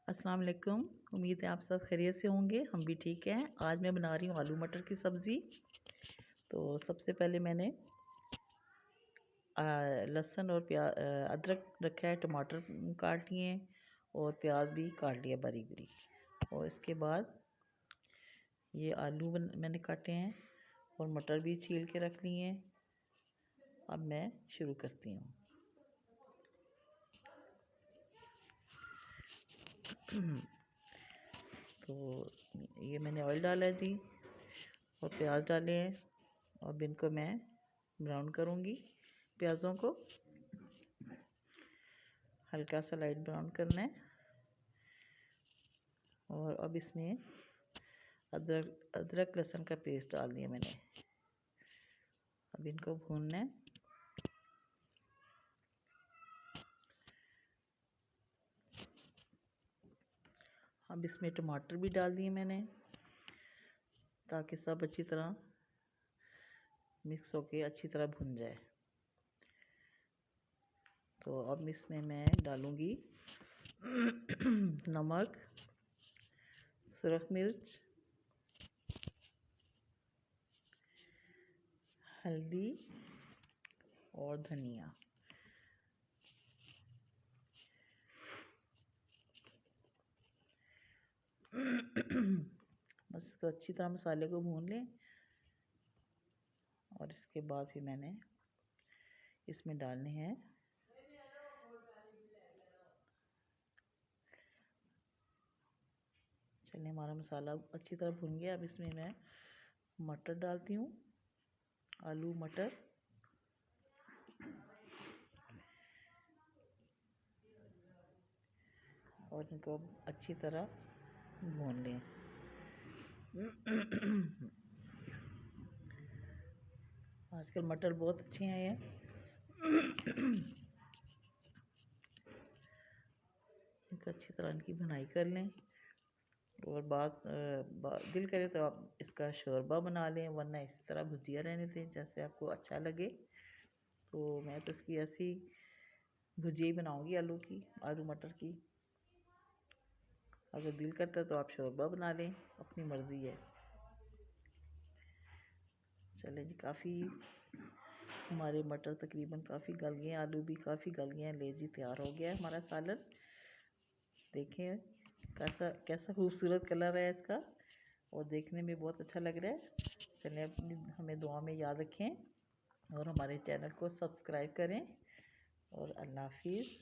अस्सलाम वालेकुम। उम्मीद है आप सब खैरियत से होंगे। हम भी ठीक हैं। आज मैं बना रही हूँ आलू मटर की सब्ज़ी। तो सबसे पहले मैंने लहसुन और अदरक रखा है, टमाटर काट लिए हैं और प्याज भी काट लिया बारीक बारीक। और इसके बाद ये आलू मैंने काटे हैं और मटर भी छील के रख लिए हैं। अब मैं शुरू करती हूँ। तो ये मैंने ऑयल डाला है जी और प्याज डाले हैं। अब इनको मैं ब्राउन करूँगी। प्याज़ों को हल्का सा लाइट ब्राउन करना है। और अब इसमें अदरक लहसुन का पेस्ट डाल दिया मैंने। अब इनको भूनना है। अब इसमें टमाटर भी डाल दिए मैंने ताकि सब अच्छी तरह मिक्स होके अच्छी तरह भुन जाए। तो अब इसमें मैं डालूँगी नमक, सुरख मिर्च, हल्दी और धनिया। बस इसको अच्छी तरह मसाले को भून लें। और इसके बाद फिर मैंने इसमें डालने हैं चलिए, हमारा मसाला अच्छी तरह भुन गया। अब इसमें मैं मटर डालती हूँ, आलू मटर। और इनको अच्छी तरह भून लें। आजकल मटर बहुत अच्छे आए हैं। इनको अच्छी तरह इनकी भुनाई कर लें। और दिल करे तो आप इसका शोरबा बना लें, वरना इसी तरह भुजिया रहने दें, जैसे आपको अच्छा लगे। तो मैं तो इसकी ऐसी भुजिया ही बनाऊंगी, आलू मटर की। अगर दिल करता है तो आप शोरबा बना लें, अपनी मर्ज़ी है। चले जी, काफ़ी हमारे मटर तकरीबन काफ़ी गल गए हैं, आलू भी काफ़ी गल गए हैं। ले जी, तैयार हो गया है हमारा सालन। देखें कैसा कैसा खूबसूरत कलर है इसका और देखने में बहुत अच्छा लग रहा है। चलिए, अपनी हमें दुआ में याद रखें और हमारे चैनल को सब्सक्राइब करें। और अल्लाह हाफिज़।